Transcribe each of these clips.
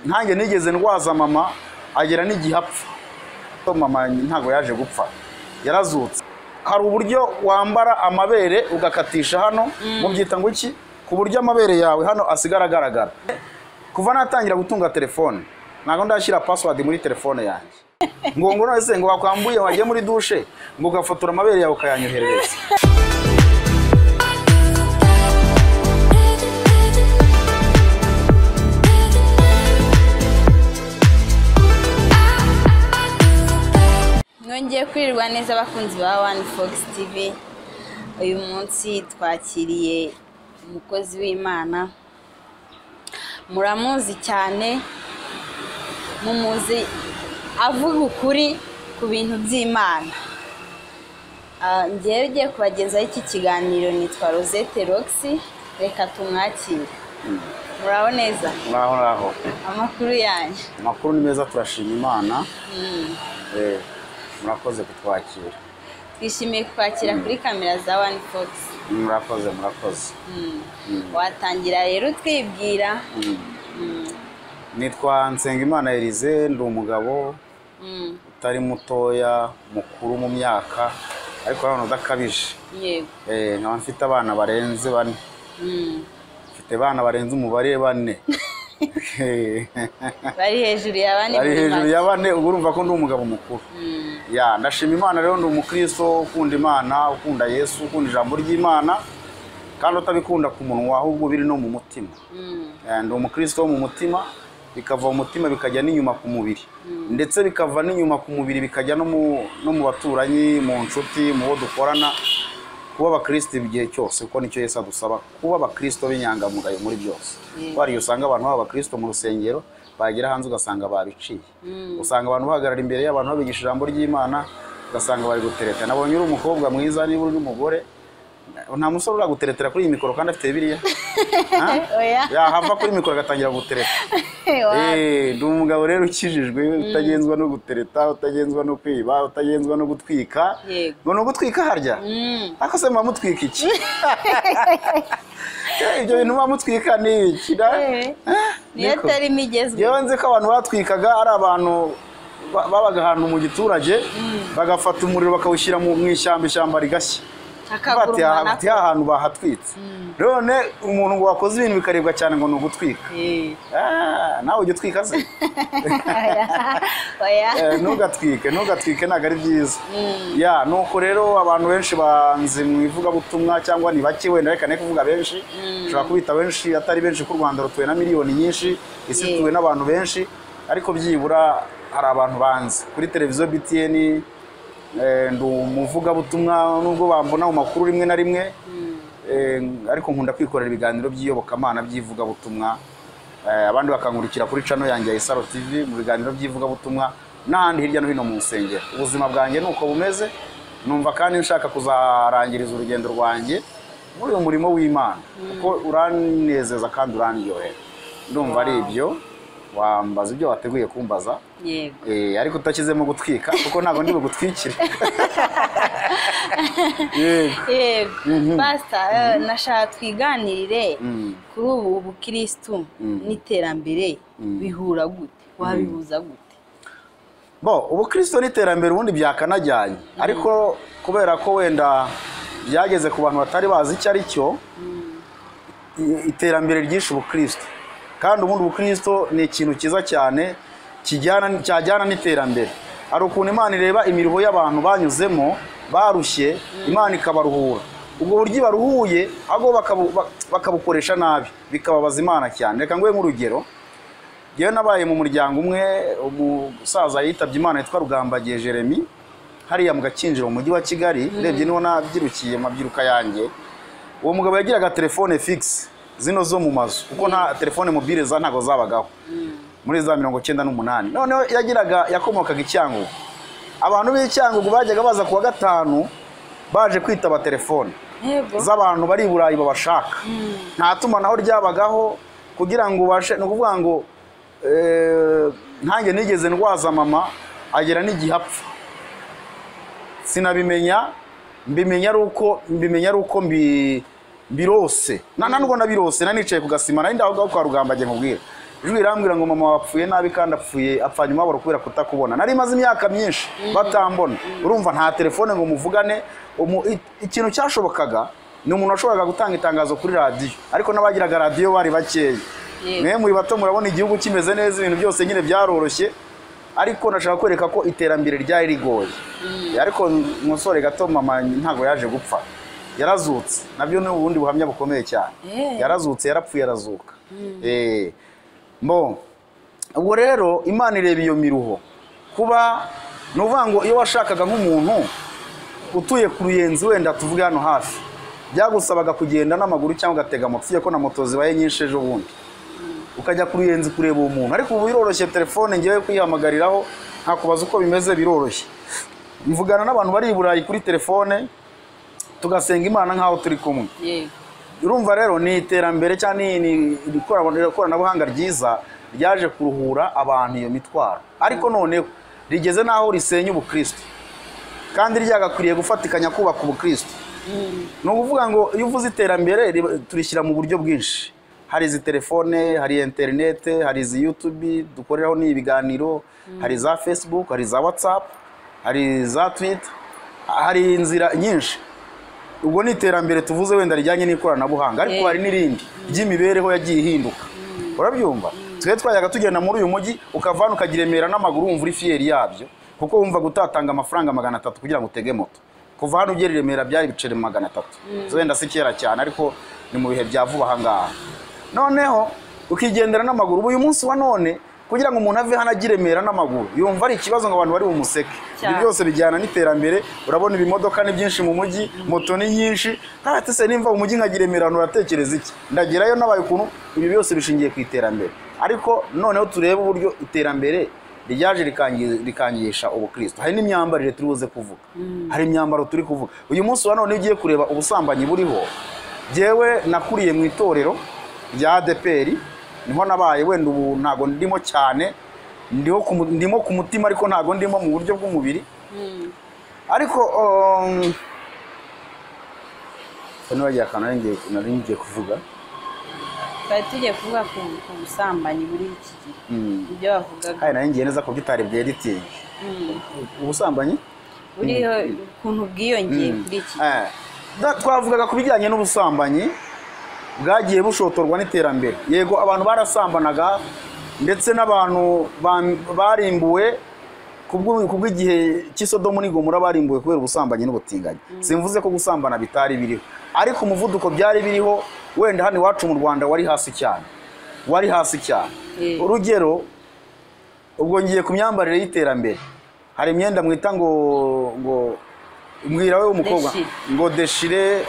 ntange nigeze ndwaza mama agera n'igihe apfa. Mama ntago yaje gupfa, yarazutse. Hari uburyo wambara amabere ugakatisha hano mubyita ngo iki, ku buryo amabere yawe hano asigara agaragara. Kuva natangira gutunga telefone ntago ndashyira password muri telefone yanjye. Ngo none ngo wakwambuye wagiye muri douche ngo ugafotora amabere yawe ukayanyoherereza. Ngiye kwirirwa neza abakunzi ba One Fox TV. Uyu munsi twakiriye umukozi w'Imana, muramuzi cyane, mumuzi avuga ukuri ku bintu by'Imana. Ngiye ugiye kubagezaho iki kiganiro, nitwa Rosette Roxy. Reka tumwakire. Muraho neza? Muraho. Amakuru yanyu? Amakuru ni meza, turashima Imana. Murakoze kutwakira. Twishimiye kwakira kuri kamera za One Fox. Murakoze. Watangira rero twibwira. Nitwa Nsengimana Elise, ndi umugabo utari mutoya, mukuru mu myaka, ariko none udakabije. Yego. Nkaba mfite abana barenze 4. Mfite abana barenze umubare 4. Bari hejuru ya 4. Bari hejuru ya 4, ubu urumva ko ndi umugabo mukuru. Ndashima Imana rero, ndi umukristo ukunda Imana, ukunda Yesu, ukunda ijambo ry'Imana, kandi utabikunda ku munwa ahubwo biri no mu mutima. Ndi umukristo wo mu mutima, bikava mu mutima bikajya n'inyuma ku mubiri, ndetse bikava n'inyuma ku mubiri bikajya no mu baturanyi, mu nshuti, mu bo dukorana. Kuba abakristo igihe cyose, kuko nicyo Yesu adusaba, kuba abakristo b'inyangamugayo muri byose. Bari usanga abantu b'abakristo mu rusengero bagera hanze ugasanga babiciye. Usanga abantu bahagarara imbere y'abantu babigisha ijambo ry'Imana ugasanga bari gutereta. Nabonye uri umukobwa mwiza, niba uri umugore, nta musore uraguteretera kuri iyi mikoro kandi afite Bibiliya. Hava kuri mikoro agatangira gutereta. Ndi umugabo rero ukijijwe, utagenzwa no gutereta, utagenzwa no kwiba, utagenzwa no gutwika. Ngo no gutwika harya? Ako se mamutwika iki? Ibyo bintu mamutwika ni iki? Niyo tari migezwe. Yewe nzi ko abantu batwikaga ari abantu babaga ahantu mu giturage, bagafata umuriro bakawushyira mu ishyamba rigashya. Bati ahantu bahatwitse. None umuntu ngo wakoze ibintu bikarebwa cyane ngo nugutwika. Nawe ujye utwika se? Ntugatwike ntago ari byiza. Nuko rero abantu benshi banzi mu ivugabutumwa, cyangwa ni bake wenda, reka ne kuvuga benshi, ushobora kubita benshi, atari benshi, ku Rwanda rutuwe na miliyoni nyinshi, isi tuwe n'abantu benshi, ariko byibura hari abantu banzi. Kuri televiziyo BTN ndi umuvugabutumwa, nubwo bambona mu makuru rimwe na rimwe, ariko nkunda kwikorera ibiganiro by'iyobokamana by'ivugabutumwa. Abandi bakangurikira kuri channel yanjye ya Isaro TV mu biganiro by'ivugabutumwa n'ahandi hirya no hino mu nsengero. Ubuzima bwanjye nuko bumeze, numva kandi nshaka kuzarangiriza urugendo rwanjye muri uyu murimo w'Imana, kuko uranezeza kandi urandyohera. Ndumva ari ibyo wambaza ibyo wateguye kumbaza. Yego. Ariko utakizemo gutwika, kuko ntago ndi bugutwikire. Yego. Basta, nashaka twiganirire kuri ubu bukristo n'iterambere bihura gute? Wabihuza gute? Ubukristo n'iterambere ubundi byakanajyanye, ariko kubera ko wenda byageze ku bantu batari bazi icyo ari cyo, iterambere ryishe ubukristo. Kandi ubundi ubukristo ni ikintu cyiza cyane cyajyana n'iterambere. Hari ukuntu Imana ireba imiruho y'abantu banyuzemo barushye, Imana ikabaruhura. Ubwo buryo baruhuye ahubwo bakabukoresha nabi, bikababaza Imana cyane. Reka nguhe nk'urugero. Yewe nabaye mu muryango umwe, umusaza yitabye Imana yitwa Rugambagiye Jeremy, hariya mu Gakinjiro mu mujyi wa Kigali. Urebye niho nabyirukiye mabyiruka yanjye. Uwo mugabo yagiraga telefone fixe, zino zo mu mazu, kuko nta telefone mobile za ntago zabagaho muri za 98. Noneho yakomokaga Icyangugu. Abantu b'Icyangugu bajyaga baza kuwa gatanu baje kwitaba telefone z'abantu bari Burayi babashaka. Nta tumanaho ryabagaho kugira ngo ubashe, no kuvuga ngo ntange nigeze ndwaza mama agera n'igihe apfa. Sinabimenya, mbimenya ari uko birose. Nubwo nabirose nanicaye ku gasima nari ndaho kwa Rugambagiye nkubwira. ijwi rirambwira ngo mama wapfuye nabi kandi apfa nyuma wabura kubera kutakubona. Nari maze imyaka myinshi batambona, urumva nta telefone ngo muvugane. Ikintu cyashobokaga ni umuntu washoboraga gutanga itangazo kuri radiyo, ariko n'abagiraga radiyo bari bakeya. Mwe muri bato murabona igihugu kimeze neza, ibintu byose nyine byaroroshye, ariko nashaka kwereka ko iterambere ryari rigoye. Ariko umusore gato mama ntago yaje gupfa, yarazutse. Nabyo ni ubundi buhamya bukomeye cyane. Yarazutse, yarapfuye, arazuka. Ubwo rero Imana ireba iyo miruho. Kuba nuvuga ngo iyo washakaga nk'umuntu utuye ku Ruyenzi, wenda tuvuge hano hafi, byagusabaga kugenda n'amaguru cyangwa ugatega moto, ko na moto zibaye nyinshi ejo bundi ukajya ku Ruyenzi kureba uwo muntu. Ariko ubu biroroshye, telefone ngewe kuyihamagariraho ntakubaza uko bimeze, biroroshye. Mvugana n'abantu bari i Burayi kuri telefone, tugasenga Imana nkaho turi kumwe. Urumva rero ni iterambere cyane, ni ikoranabuhanga ryiza ryaje kuruhura abantu iyo mitwaro. Ariko noneho rigeze naho risenya ubukristo, kandi ryagakwiriye gufatikanya kubaka ubukristo. No kuvuga ngo iyo uvuze iterambere turishyira mu buryo bwinshi. Hari izi telefone, hari internet, hari izi YouTube dukoreraho ni ibiganiro, hari za Facebook, hari za WhatsApp, hari za Twitter, hari inzira nyinshi. Ubwo ni iterambere tuvuze wenda rijyanye n'ikoranabuhanga, ariko hari n'irindi ry'imibereho yagiye ihinduka. Urabyumva? Twe twajyaga tugenda muri uyu mujyi ukavana ukagiremera n'amaguru wumva uri fieri yabyo, kuko wumva gutatanga amafaranga 300 kugira ngo utege moto. Kuva hano ugera Remera byari bicere 300. Wenda si kera cyane, ariko ni mu bihe bya vuba ahangaha. Noneho ukigendera n'amaguru. Uyu munsi wa none kugira ngo umuntu ave hano agiremera n'amaguru yumva ari ikibazo, ngo abantu bari bumuseke. Ibi byose bijyana n'iterambere. Urabona ibimodoka ni byinshi mu mujyi, moto ni nyinshi. Ati se nimva umujyi nkagiremera uratekereza iki? Ndagerayo nabaye ukuntu. Ibi byose bishingiye ku iterambere. Ariko noneho turebe uburyo iterambere ryaje rikangisha ubukristo. Hari n'imyambarire turi buze kuvuga. Hari imyambaro turi kuvuga. Uyu munsi wa none ugiye kureba ubusambanyi buriho. Jewe nakuriye mu itorero rya ADPR, niho nabaye, wenda ubu ntago ndimo cyane, ndimo ku mutima, ariko ntago ndimo mu buryo bw'umubiri. Ariko hano bajya kana ngiye kuvuga. Bari tugiye kuvuga ku busambanyi buri iki gihe. Ibyo bavugaga. Hari nanjye neza ko bitari byediting. Ubusambanyi buriho kuntu bwiyongeye kuri iki. Twavugaga kubijyanye n'ubusambanyi bwagiye bushotorwa n'iterambere. Yego abantu barasambanaga, ndetse n'abantu barimbuwe kubw'igihe cy'Isodomu n'Igomora, barimbuwe kubera ubusambanyi n'ubutinganyi. Simvuze ko gusambana bitari biriho, ariko umuvuduko byari biriho. Wenda hano iwacu mu Rwanda wari hasi cyane. Urugero, ubwo ngiye ku myambarire y'iterambere, hari imyenda mwita ngo mwira we w'umukobwa ngo deshire,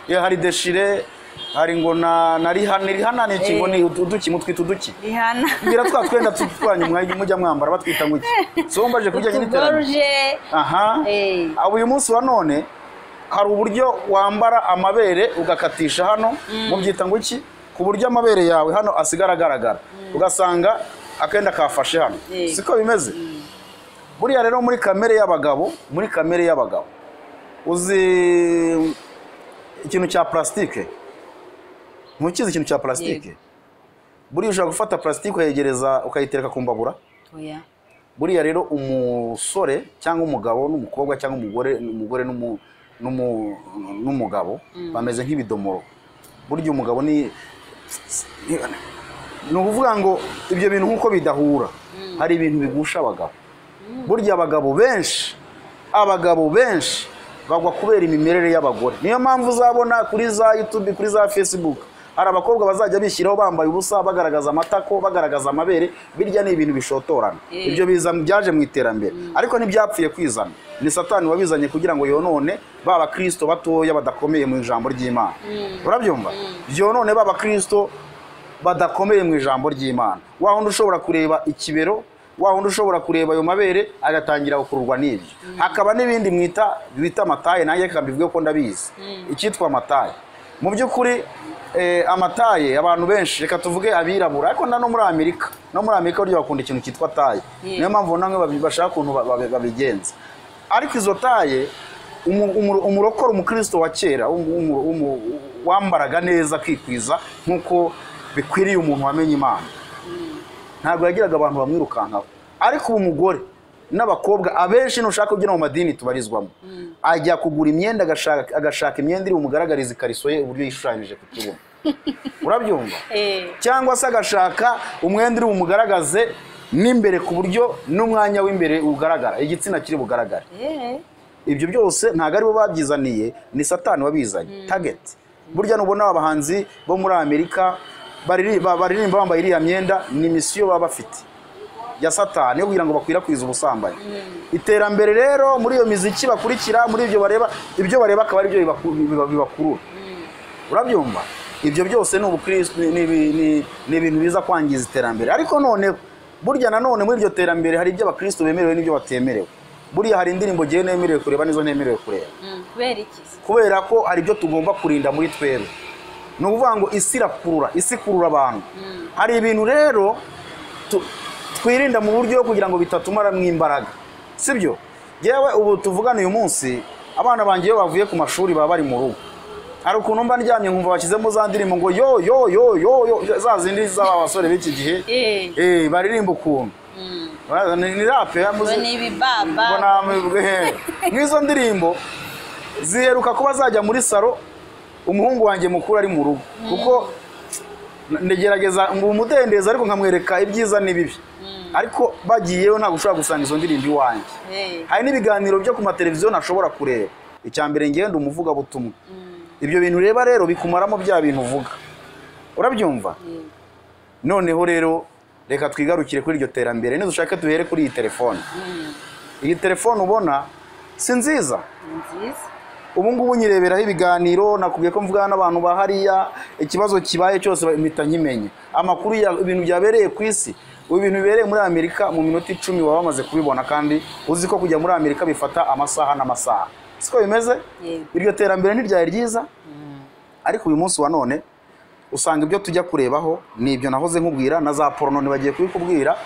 hari deshire, hari ngo na rihana n'iki, ngo ni uduki mutwita uduki rihana, ngira twatwenda twanya mujya mwambara batwita ngo iki. So mbaje kujyanye n'iterambere. Uyu munsi wa none hari uburyo wambara amabere ugakatisha hano, mubyita ngo iki, ku buryo amabere yawe hano asigara agaragara, ugasanga akenda kafashe hano. Siko bimeze. Buriya rero muri kamere y'abagabo, uzi ikintu cya plastike? Ntukizi ikintu cya plastike? Buriya ushaka gufata plastike ukayegereza ukayitereka ku mbabura. Buriya rero umusore cyangwa umugabo n'umukobwa cyangwa umugore n'umugabo bameze nk'ibidomoro. Burya umugabo ni ukuvuga ngo ibyo bintu nk'uko bidahura, hari ibintu bigusha abagabo. Burya abagabo benshi bagwa kubera imimerere y'abagore. Niyo mpamvu uzabona kuri za YouTube, kuri za Facebook, hari abakobwa bazajya bishyiraho bambaye ubusa, bagaragaza amatako, bagaragaza amabere. Birya ni ibintu bishotorana. Ibyo byaje mu iterambere, ariko ntibyapfuye kwizana. Ni Satani wabizanye kugira ngo yonone baba Kristo batoya badakomeye mu ijambo ry'Imana. Urabyumva? Byonone baba Kristo badakomeye mu ijambo ry'Imana. Wa wundi ushobora kureba ikibero, wa wundi ushobora kureba ayo mabere agatangira gukururwa n'ibyo. Hakaba n'ibindi bita amataye, nanjye kambivuge ko ndabizi icyitwa amataye. Mu by'ukuri amataye abantu benshi, reka tuvuge abirabura, ariko no muri Amerika buryo bakunda ikintu cyitwa taye. Niyo mpamvu namwe bashaka ukuntu babigenza. Ariko izo taye umurokora umukristo wa kera wambaraga neza akikwiza nk'uko bikwiriye umuntu wamenye Imana. ntabwo yagiraga abantu bamwirukankaho. Ariko ubu umugore n'abakobwa abenshi nushaka kugira mu madini tubarizwamo ajya kugura imyenda agashaka imyenda iri bumugaragariza ikariso ye uburyo yishushanyije ku kibuno. Urabyumva? Cyangwa se agashaka umwenda uri bumugaragaze n'imbere ku buryo n'umwanya w'imbere ugaragara, igitsina kiri bugaragara. Ibyo byose ntago ari bo babyizaniye, ni Satani wabizanye. Target. Burya nubona abahanzi bo muri Amerika baririmba bambaye iriya myenda, ni misiyo baba bafite ya Satani yo kugira ngo bakwirakwize ubusambanyi. Iterambere rero muri iyo miziki bakurikira, muri ibyo bareba akaba ari byo bibakurura. Urabyumva? Ibyo byose ni ubukristo, ni ibintu biza kwangiza iterambere. Ariko none burya nanone muri iryo terambere hari ibyo abakristo bemerewe n'ibyo batemerewe. Buriya hari indirimbo giye nemerewe kureba nizo ntemerewe kureba. Kubera iki? Kubera ko hari ibyo tugomba kurinda muri twebwe. Ni ukuvuga ngo isi ikurura abantu. Hari ibintu rero twirinda mu buryo kugira ngo bitatumaramo imbaraga. Sibyo? Yewe ubu tuvugana uyu munsi abana banjye iyo bavuye ku mashuri baba bari mu rugo. Hari ukuntu mba ndyamye nkumva bashyizemo za ndirimbo ngo yo za zindi z'abasore b'iki gihe baririmba ukuntu ni rape ni ibibaba nk'izo ndirimbo ziheruka kuba zajya muri salo umuhungu wanjye mukuru ari mu rugo, kuko ndegerageza ngo umudendeza ariko nkamwereka ibyiza n'ibibi. Ariko bagiyeyo ntabwo ushobora gusanga izo ndirimbo iwanjye. Hari n'ibiganiro byo ku mateleviziyo ntashobora kureba. Icyambere ngenda umuvuga butumwa. Ibyo bintu ureba rero bikumaramo bya bintu uvuga. Urabyumva? Noneho rero reka twigarukire kuri iryo terambere, nidushaka duhere kuri iyi telefone. Iyi telefone ubona si nziza. Ubu ngubu nyireberaho ibiganiro, nakubwiye ko mvugana n'abantu bahariya, ikibazo kibaye cyose mpita nkimenye. Amakuru ibintu byabereye ku isi, ibintu bibereye muri Amerika mu minota 10 waba bamaze kubibona, kandi uzi ko kujya muri Amerika bifata amasaha n'amasaha. Siko bimeze? Iryo terambere ntiryari ryiza. Ariko uyu munsi wa none usanga ibyo tujya kurebaho ni ibyo nahoze nkubwira, na za porno bagiye kubikubwira.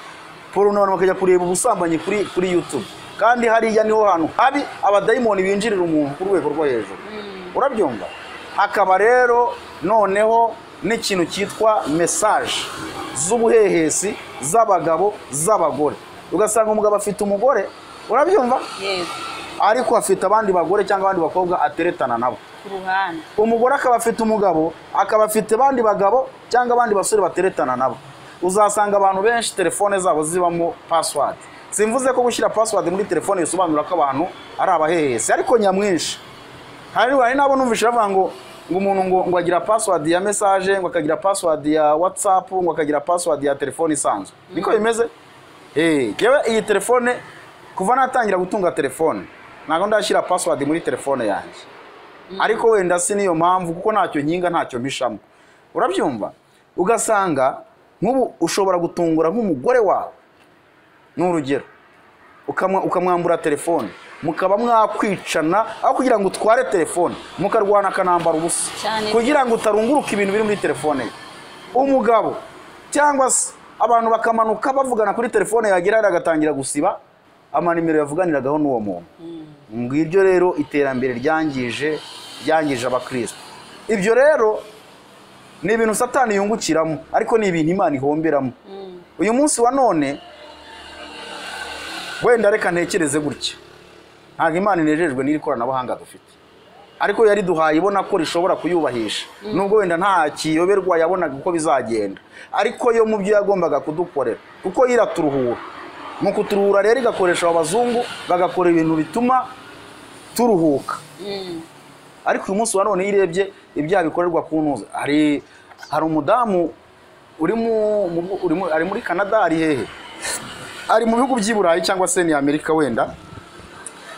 Porno bakajya kureba ubusambanyi kuri YouTube. Kandi hariya niho hantu habi abadayimoni binjirira umuntu ku rwego rwo hejuru. Urabyumva? Hakaba rero noneho n'ikintu cyitwa message z'ubuhehesi z'abagabo z'abagore. Ugasanga umugabo afite umugore, urabyumva? Ariko afite abandi bagore cyangwa abandi bakobwa ateretana nabo. Umugore akaba afite umugabo, akaba afite abandi bagabo cyangwa abandi basore bateretana nabo. Uzasanga abantu benshi telefone zabo zibamo password. Simvuze ko gushyira password muri telefone bisobanura ko abantu ari abahehesi, ariko nyamwinshi. Hari nabo numvisha bavuga ngo umuntu ngo agira password ya message, ngo akagira password ya WhatsApp, ngo akagira password ya telefone isanzwe. Niko bimeze? Yewe iyi telefone kuva natangira gutunga telefone ntago ndashyira password muri telefone yanjye. Ariko wenda si niyo mpamvu, kuko ntacyo nkinga ntacyo mpishamo. Urabyumva? Ugasanga nk'ubu ushobora gutungura nk'umugore wawe n'urugero ukamwambura telefone, mukaba mwakwicana aho kugira ngo utware telefone, mukarwana akanambara ubusa kugira ngo utarunguruka ibintu biri muri telefone. Umugabo cyangwa se abantu bakamanuka bavugana kuri telefone, yagira agatangira gusiba amanimero yavuganiragaho n'uwo muntu. Ngiryo rero iterambere ryangije abakristo. Ibyo rero ni ibintu Satani yungukiramo, ariko ni ibintu Imana ihomberamo. Uyu munsi wa none wenda reka ntekereze gutya, ntabwo Imana inejejwe n'iri koranabuhanga dufite, ariko yari duhaye ibona ko rishobora kuyubahisha. Nubwo wenda nta kiyoberwa yabonaga uko bizagenda, ariko yo mu byo yagombaga kudukorera, kuko iraturuhura. Mu kuturuhura rero igakoresha abazungu bagakora ibintu bituma turuhuka. Ariko uyu munsi wa none yirebye ibyaha bikorerwa ku ntuza. Hari umudamu ari muri Canada, ari hehe, ari mu bihugu by'Iburayi cyangwa se ni Amerika wenda.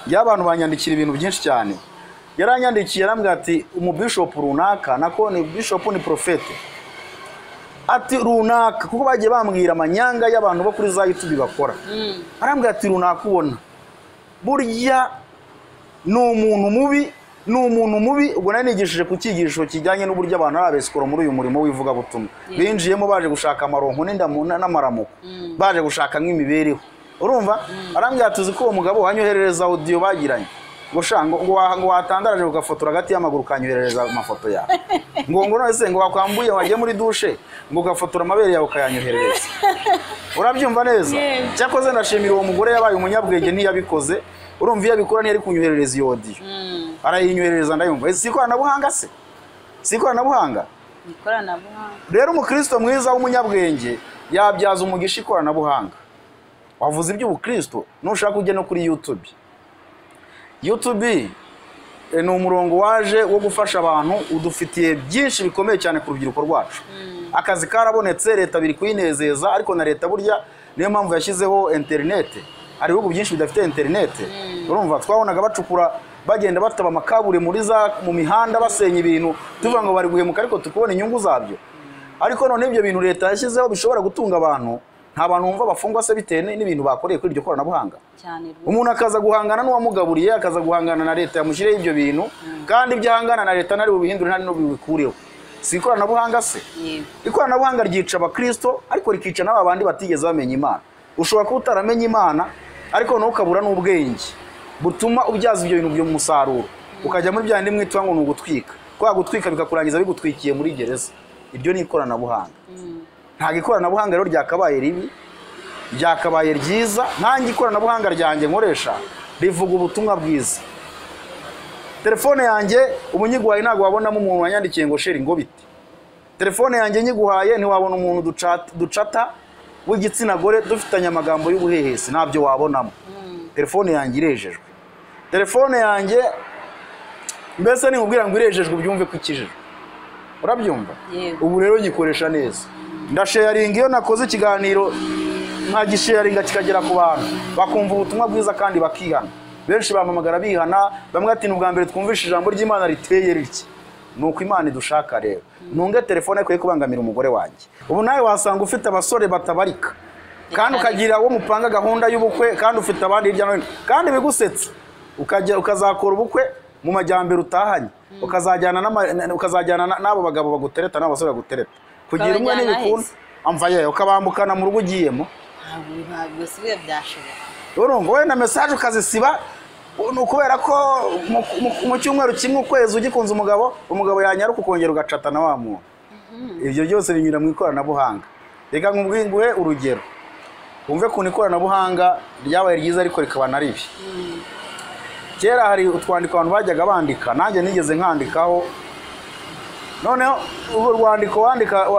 Y'abantu banyandikira ibintu byinshi cyane. Yaranyandikiye arambwira ati umubishop runaka, nako ni bishop ni profete, ati runaka, kuko bagiye bambwira amanyanga y'abantu bo kuri za YouTube bakora. Arambwira ati runaka ubona burya ni umuntu mubi. Ubwo nari nigishije ku cyigisho kijyanye n'uburyo abantu arabesikoro muri uyu murimo w'ivuga butumwa. Binjiyemo baje gushaka amaronko n'amaramuko, baje gushaka nk'imibereho. Urumva? Arambwira ati uzi ko uwo mugabo wanyoherereza audio bagiranye, ngo watandaraje ugafotora hagati y'amaguru kanyoherereza amafoto yawe ngo none se ngo wakwambuye wagiye muri dushe ngo ugafotora amabere yawe ukayanyoherereza urabyumva neza cyakoze ndashimira uwo mugore yabaye umunyabwenge ntiyabikoze urumva iyo abikora ntiyari kunyoherereza iyo audio arayinyoherereza ndayumva si ikoranabuhanga se si ikoranabuhanga rero umukristo mwiza w'umunyabwenge yabyaza umugisha ikoranabuhanga wavuze iby'ubukristo nushaka ujye no kuri YouTube ni umurongo waje wo gufasha abantu udufitiye byinshi bikomeye cyane ku rubyiruko rwacu akazi karabonetse leta biri kuyinezeza ariko na leta burya niyo mpamvu yashyizeho internet hari ibihugu byinshi bidafite internet urumva twabonaga bacukura bagenda bataba amakabure mu mihanda basenya ibintu tuvuga ngo bari guhemuka ariko tukubona inyungu zabyo ariko none ibyo bintu leta yashyizeho bishobora gutunga abantu nta bantu bumva bafungwa se bitewe n'ibintu bakoreye kuri iryo koranabuhanga umuntu akaza guhangana n'uwamugaburiye akaza guhangana na leta yamushyiriyeho ibyo bintu kandi ibyo ahangana na leta ntari bubihindure nta n'ubikureho si ikoranabuhanga se ikoranabuhanga ryica abakristo ariko rikica n'aba bandi batigeze bamenya Imana ushobora kuba utaramenya Imana ariko nawe ukabura n'ubwenge butuma ubyaza ibyo bintu byo musaruro ukajya muri bya ndimwe twanga ngo ugutwika kwa gutwika bikakurangiza bigutwikiye muri gereza iryo ni ikoranabuhanga nta ikoranabuhanga rero ryakabaye ribi ryakabaye ryiza ntangi ikoranabuhanga ryanjye nkoresha rivuga ubutumwa bwiza telefone yanjye ubunyiguhaye ntago wabonamo umuntu wanyandikiye ngo sheri ngo bite telefone yanjye nyiguhaye ntiwabona umuntu ducata w'igitsina gore dufitanye amagambo y'ubuhehesi ntabyo wabonamo telefone yanjye irejejwe telefone yanjye mbese nikubwira ngo irejejwe ubyumve ko ikijejwe urabyumva ubu rero nyikoresha neza ndasharinga iyo nakoze ikiganiro nkagisharinga kikagera ku bantu bakumva ubutumwa bwiza kandi bakihana benshi bamamagara bihana bamwe ati n'ubwa mbere twumvishe ijambo ry'Imana riteye riki nuko Imana idushaka rero ntunge telefone kwe kubangamira umugore wanjye ubu nawe wasanga ufite abasore batabarika kandi ukagira wo mupanga gahunda y'ubukwe kandi ufite abandi hirya no hino kandi bigusetse ukazakora ubukwe mu majyambere utahanye ukazajyana n'abo bagabo bagutereta n'abasore bagutereta kugira umwe n'ibikunda amva yewe ukabambukana mu rugo ugiyemo ntabwo sibe byashoboka urumva we na message ukazisiba ukubera ko mu cyumweru kimwe ukwezi ugikunze umugabo yanyaruka ukongera ugacata na wa muntu ibyo byose binyura mu ikoranabuhanga reka nkubwinguhe urugero wumve ko ikoranabuhanga ryabaye ryiza ariko rikaba na ribi kera hari utwandiko abantu bajyaga bandika nanjye nigeze nkandikaho noneho urwo rwandiko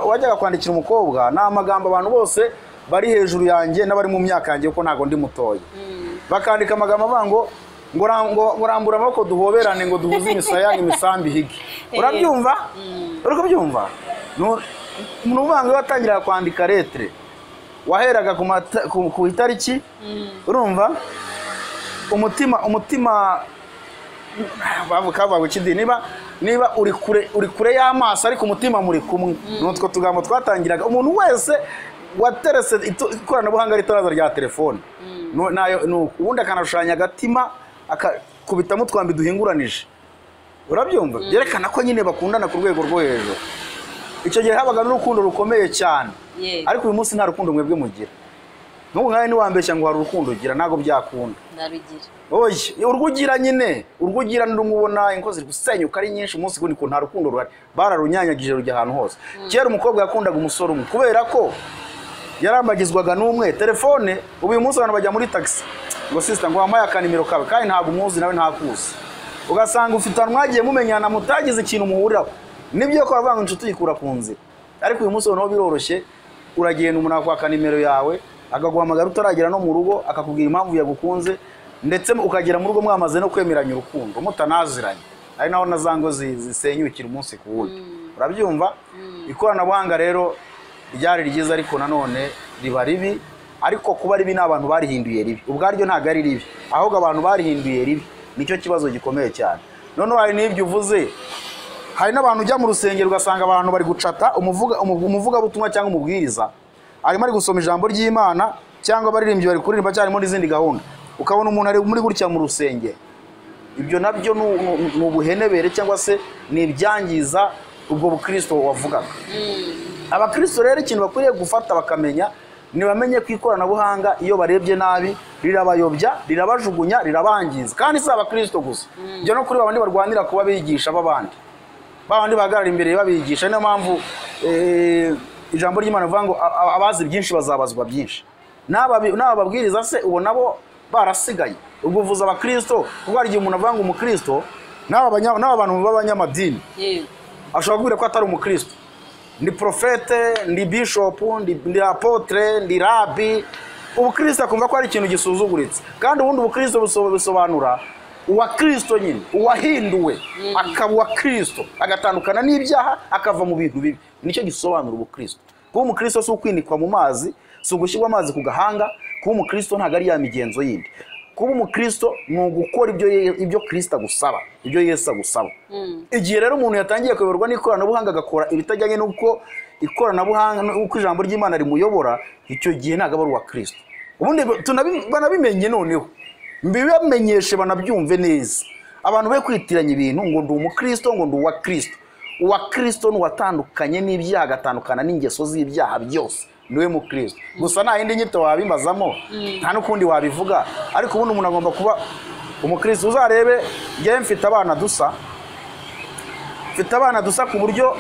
wajyaga kwandikira umukobwa ni amagambo abantu bose bari hejuru yanjye n'abari mu myaka yanjye kuko ntago ndi mutoya bakandika amagambo avuga ngo rambura amaboko duhoberane ngo duhuze imisaya imisambi higi urabyumva uri kubyumva n'ubanga watangira kwandika lettre waheraga ku itariki urumva umutima bavuga kidi niba uri kure y'amaso ariko umutima muri kumwe nutwo tugambo twatangiraga umuntu wese waterese ikoranabuhanga ritaraza rya telefone ubundi akanashushanya agatima akakubitamo utwambi duhinguranije urabyumva byerekana ko nyine bakundana ku rwego rwo hejuru icyo gihe habaga n'urukundo rukomeye cyane ariko uyu munsi nta rukundo mwebwe mugira n'ubu nkawe niwambeshya ngo hari urukundo ugira ntabwo byakunda ndarugira urwugira nyine urwugira n'umubona inkozi ziri gusenyuka ari nyinshi umunsi kundi ko nta rukundo ruhari bararunyanyagije rujya ahantu hose kera umukobwa yakundaga umusore umwe kubera ko yarambagizwaga n'umwe telefone ubu uyu munsi abantu bajya muri taxi ngo sister ngo wampaye akanimero kawe kandi ntabwo umuzi nawe ntakuzi ugasanga ufite abantu mwagiye mumenyana mutagize ikintu muhuriraho nibyo ko bavanga inshuti yikura ku nzira ariko uyu munsi noneho biroroshye uragenda umuntu akwaka nimero yawe akaguhamagara utaragera no mu rugo akakubwira impamvu yagukunze ndetse ukagera mu rugo mwamaze no kwemeranya urukundo mutanaziranye ari naho nazango zisenyukira umunsi ku wundi urabyumva ikoranabuhanga rero ryari ryiza ariko nanone riba ribi ariko kuba ribi n'abantu barihinduye ribi ubwaryo ntago ari ribi ahubwo abantu barihinduye ribi nicyo kibazo gikomeye cyane none hari n'ibyo uvuze hari n'abantu ujya mu rusengero ugasanga abantu bari gucata umuvuga butumwa cyangwa umubwiriza arimo ari gusoma ijambo ry'Imana cyangwa abaririmbyi bari kuririmba cyarimo n'izindi gahunda ukabona umuntu ari muri gutya mu rusengero ibyo nabyo ni ubuhenebere cyangwa se ni ibyangiza ubwo bukristo wavugaga abakristo rero ikintu bakwiriye gufata bakamenya ntibamenye ko ikoranabuhanga iyo barebye nabi rirabayobya, rirabajugunya, rirabangiza. Kandi si abakristo gusa, byo no kuri babandi barwanira kuba bigisha babandi, babandi bahagarara imbere babigisha. Niyo mpamvu ijambo ry'Imana rivuga ngo abazi byinshi bazabazwa byinshi. N'aba babwiriza se ubo nabo barasigaye. Ubwo uvuza abakristo, kuko hari igihe umuntu avuga ngo umukristo, n'aba bantu b'abanyamadini ashobora kubwira ko atari umukristo. Ndi profete, ndi bishop, ndi apotre, ndi rabi. Ubukristo akumva ko ari ikintu gisuzuguritse. Kandi ubundi ubukristo bisobanura uwa Kristo nyine, uwahinduwe akaba uwa Kristo, agatandukana n'ibyaha, akava mu bintu bibi. Nicyo gisobanura ubukristo. Kuba umukristo si ukwinikwa mu mazi, si ugushyirwa amazi ku gahanga. Kuba umukristo ntabwo ari ya migenzo yindi. Kuba umukristo ni ugukora ibyo Kristo agusaba, ibyo Yesu agusaba. Igihe rero umuntu yatangiye kuyoborwa n'ikoranabuhanga agakora ibitajyanye n'uko ikoranabuhanga n'uko ijambo ry'Imana rimuyobora, icyo gihe ntabwo ari uwa Kristo. Ubundi banabimenye noneho, mbibamenyeshe banabyumve neza. Abantu be kwitiranya ibintu ngo ndi umukristo, ngo ndi uwa Kristo. Uwa Kristo ni uwatandukanye n'ibyaha, agatandukana n'ingeso z'ibyaha byose. Niwe mu Kristo. Gusa nta yindi nyito wabimbazamo, nta n'ukundi wabivuga. Ariko ubundi umuntu agomba kuba umukristo. Uzarebe ngewe mfite abana dusa ku buryo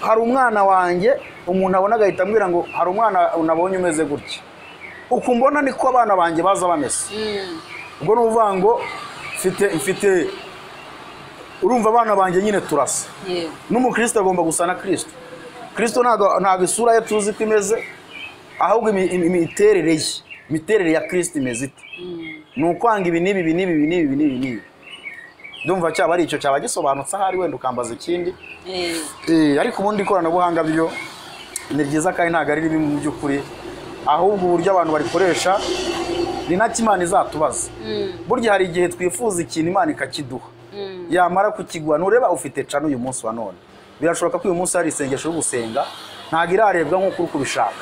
hari umwana wanjye umuntu abona agahita ambwira ngo hari umwana unabonye umeze gutya. Uko mbona niko abana banjye baza bameze. Ubwo ni uvuga ngo mfite urumva abana banjye nyine turasa. N'umukristo agomba gusa na Kristo. Kristo ntabwo isura ye tuzi ko imeze, ahubwo imiterere ya Kristo imeze ite. Ni ukwanga ibi n'ibi. Ndumva cyaba ari icyo cyaba gisobanutse ahari, wenda ukambaza ikindi. Ariko ubundi ikoranabuhanga byo ni ryiza kandi ntabwo ari ribi mu by'ukuri, ahubwo uburyo abantu barikoresha ni nacyo Imana izatubaza. Burya hari igihe twifuza ikintu Imana ikakiduha, yamara kukiguha nureba ufite cano uyu munsi wa none, birashoboka ko uyu munsi hari isengesho yo gusenga ntabwo irarebwa nk'uko uri kubishaka.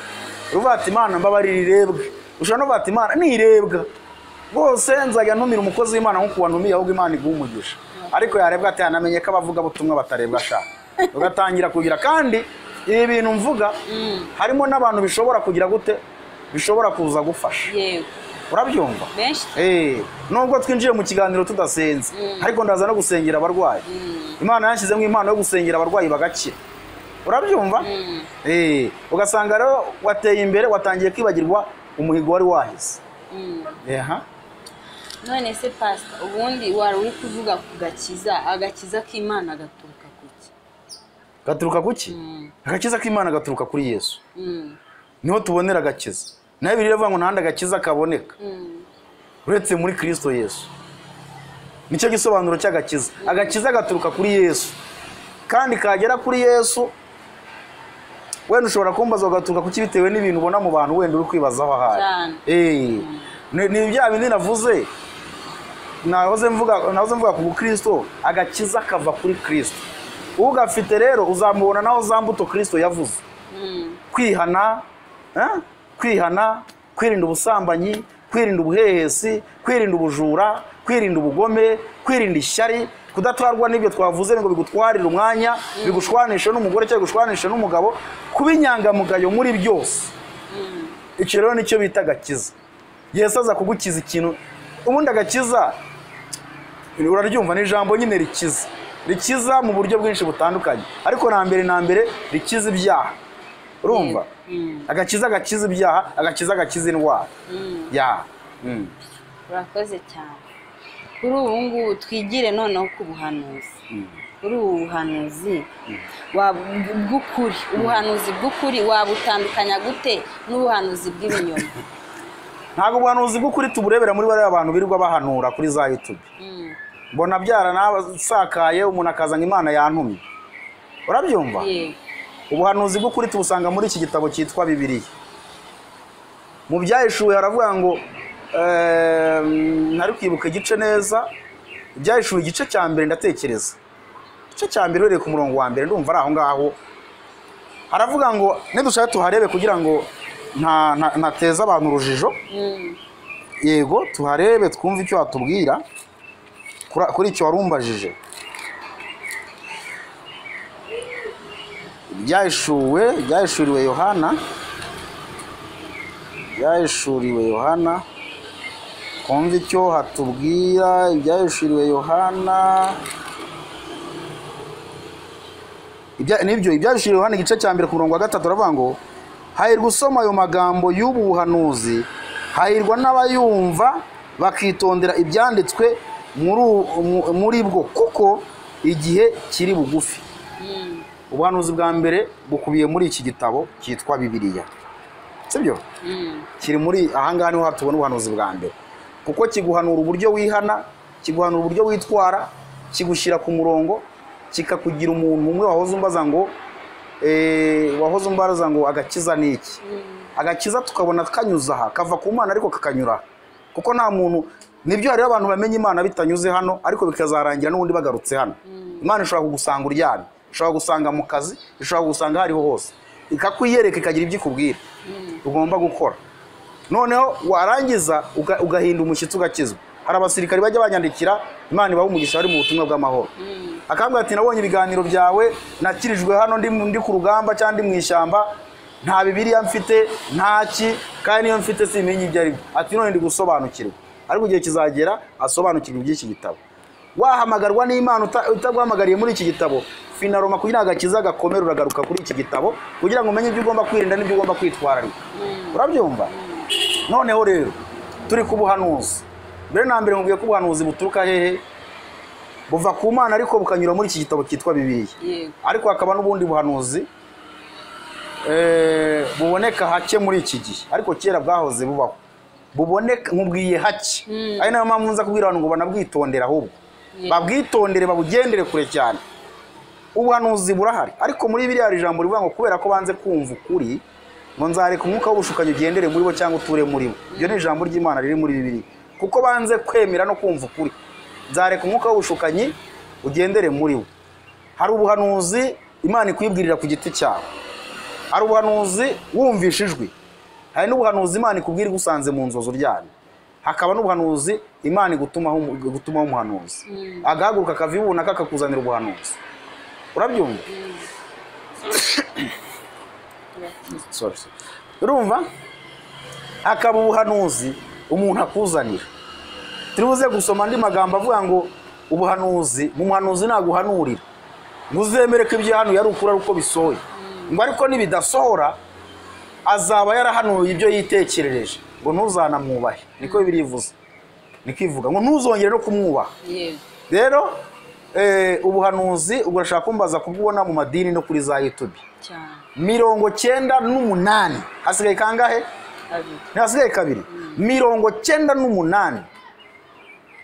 Uvuga ati Imana mbabarira irebwe, ushobora no kuvuga ati Imana nirebwa rwose nzajya ntumira umukozi w'Imana nk'uko wantumiye, ahubwo Imana iguha umugisha. Ariko yarebwa ati yanamenye ko abavuga butumwa batarebwa ashaka, ugatangira kugira. Kandi ibi bintu mvuga harimo n'abantu bishobora kugira gute, bishobora kuza gufasha. Urabyumva? Nubwo twinjiye mu kiganiro tudasenze, ariko ndaza no gusengera abarwayi. Imana yanshyizemo impano yo gusengera abarwayi bagakira. Urabyumva? Ugasanga rero wateye imbere, watangiye kwibagirwa umuhigo wari wahize. None se pastor, ubundi wari uri kuvuga ku gakiza, agakiza k'Imana gaturuka kuki? Gaturuka kuki? Agakiza k'Imana gaturuka kuri Yesu. Niho tubonera agakiza. Nayo Bibiliya ivuga ngo ntahandi agakiza kaboneka uretse muri Kristo Yesu. Nicyo gisobanuro cy'agakiza. Agakiza gaturuka kuri Yesu, kandi kagera kuri Yesu wenda ushobora kumbaza gaturuka kuki bitewe n'ibintu ubona mu bantu wenda uri kwibazaho ahari. Ni bya bindi navuze, nahoze mvuga ku Kristo. Agakiza kava kuri Kristo. Ugafite rero uzamubona naho za mbuto Kristo yavuze. Kwihana, kwirinda ubusambanyi, kwirinda ubuhehesi, kwirinda ubujura, kwirinda ubugome, kwirinda ishyari, kudatwarwa n'ibyo twavuze ngo bigutwarire umwanya, bigushwanisha n'umugore cyangwa bigushwanisha n'umugabo, kuba inyangamugayo muri byose. Icyo rero nicyo bita agakiza. Yesu aza kugukiza ikintu. Ubundi agakiza uraryumva ni ijambo nyine rikiza mu buryo bwinshi butandukanye, ariko na mbere rikiza ibyaha. Urumva? Agakiza ibyaha, agakiza indwara. Urakoze cyane. Kuri ubu ngubu twigire noneho ku buhanuzi. Kuri ubu buhanuzi bw'ukuri, ubuhanuzi bw'ukuri wabutandukanya gute n'ubuhanuzi bw'ibinyoma? Ntabwo ubuhanuzi bw'ukuri tuburebera muri bariya abantu birirwa bahanura kuri za YouTube. Mbona byaranasakaye, umuntu akazana Imana yantumye. Urabyumva? Ubuhanuzi bw'ukuri tubusanga muri iki gitabo cyitwa Bibiliya. Mu byahishuwe haravuga ngo ntari kwibuka igice neza, byahishuwe igice cya mbere ndatekereza. Igice cya mbere uhereye ku murongo wa mbere ndumva ari aho ngaho. Haravuga ngo nidushaka tuharebe kugira ngo ntateza abantu urujijo. Yego tuharebe twumve icyo watubwira kuri icyo warumbajije. byahishuriwe Yohana ibyahishuriwe Yohana, twumve icyo hatubwira ibyahishuriwe Yohana. Nibyo ibyahishuriwe Yohana igice cya mbere ku murongo wa 3 aravuga ngo hahirwa usoma ayo magambo y'ubu buhanuzi, hahirwa n'abayumva bakitondera ibyanditswe muri bwo, kuko igihe kiri bugufi. Ubuhanuzi bwa mbere bukubiye muri iki gitabo cyitwa Bibiliya, sibyo? Kiri muri ahangaha niho hatubona ubuhanuzi bwa mbere, kuko kiguhanura uburyo wihana, kiguhanura uburyo witwara, kigushyira ku murongo, kikakugira umuntu umwe wahoze umbaza ngo agakiza ni iki. Agakiza tukabona kanyuza aha, kava ku Mana ariko kakanyura, kuko nta muntu, nibyo hari abantu bamenye Imana bitanyuze hano ariko bikazarangira n'ubundi bagarutse hano. Imana ishobora kugusanga uryamye, ishobora gusanga mu kazi, ishobora kugusanga hariho hose, ikakwiyereka ikagira ibyo ikubwira ugomba gukora. Noneho warangiza ugahinda umushyitsi ugakizwa. Hari abasirikari bajya banyandikira, Imana ibaha umugisha bari mu butumwa bw'amahoro, akambwira ati nabonye ibiganiro byawe, nakirijwe hano ndi ku rugamba cyangwa ndi mu ishyamba, nta Bibiliya mfite, ntaki, kandi niyo mfite simenye ibyo ari byo. Ati none ndi gusobanukirwa, ariko igihe kizagera asobanukirwa iby'iki gitabo. Wahamagarwa n'Imana utaguhamagariye muri iki gitabo, finaroma kugira agakiza gakomera uragaruka kuri iki gitabo kugira ngo umenye ibyo ugomba kwirinda n'ibyo ugomba kwitwararika. Urabyumva? Noneho rero turi ku buhanuzi. Mbere na mbere nkubwiye ko ubuhanuzi buturuka hehe? Buva ku Mana ariko bukanyura muri iki gitabo cyitwa Bibiliya. Ariko hakaba n'ubundi buhanuzi buboneka hake muri iki gihe, ariko kera bwahoze bubaho. Buboneka nkubwiye hake, ari nayo mpamvu nza kubwira abantu ngo banabwitondera, ahubwo babwitondere, babugendere kure cyane. Ubuhanuzi burahari, ariko muri Bibiliya hari ijambo rivuga ngo kubera ko banze kumva ukuri, ngo nzareka umwuka w'ubushukanyi ugendere muri bo cyangwa uture muri bo. Ibyo ni ijambo ry'Imana riri muri Bibiliya. Kuko banze kwemera no kumva ukuri, nzareka umwuka w'ubushukanyi ugendere muri bo. Hari ubuhanuzi Imana ikwibwirira ku giti cyawe, hari ubuhanuzi wumvisha ijwi, hari n'ubuhanuzi Imana ikubwira gusanze mu nzozo ryane, hakaba n'ubuhanuzi Imana gutumaho umuhanuzi agahaguruka akavibuna kakakuzanira ubuhanuzi. Urabyumva? Urumva? Hakaba ubuhanuzi umuntu akuzanira. Turibuze gusoma andi magambo avuga ngo ubuhanuzi, mu muhanuzi naguhanurira ngo uzemere ko ibyo hano yari ukura uko bisohoye, ngo ariko nibidasohora azaba yarahanuye ibyo yitekerereje, ngo ntuzanamwubahe. Niko birivuze, nikivuga ngo ntuzongere no kumwubaha. Rero ubuhanuzi urashaka kumbaza kubwibona mu madini no kuri za YouTube 98 hasigaye kangahe? Hasigaye kabiri. 98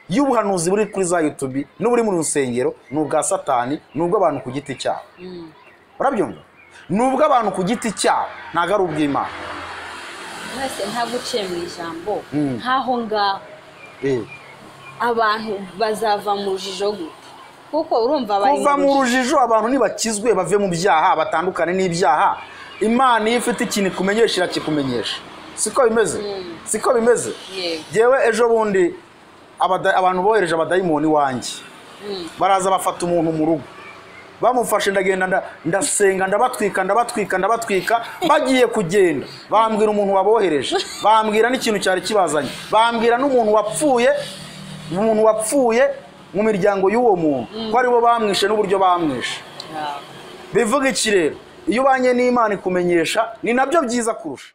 y'ubuhanuzi buri kuri za YouTube n'uburi mu rusengero n'ubwa Satani n'ubwo abantu ku giti cyabo. Urabyumva? N'ubwo abantu ku giti cyabo ntago ari ubw'Imana. Mwese ntaguciye mu ijambo nkaho ngaho abantu bazava mu rujijo gute? Kuko urumva bari kuva mu rujijo, abantu nibakizwe bave mu byaha, batandukane n'ibyaha. Imana iyo ifite ikintu kumenyesha irakikumenyesha. Siko bimeze? Siko bimeze? Yewe ejo bundi abantu bohereje abadayimoni wanjye, baraza bafata umuntu mu rugo, bamufashe ndagenda ndasenga ndabatwika, bagiye kugenda bambwira umuntu wabohereje, bambwira n'ikintu cyari kibazanye, bambwira n'umuntu wapfuye mu miryango y'uwo muntu ko ari bo bamwishe n'uburyo bamwishe. Bivuga iki rero? Iyo ubanye n'Imana ikumenyesha ni nabyo byiza kurusha.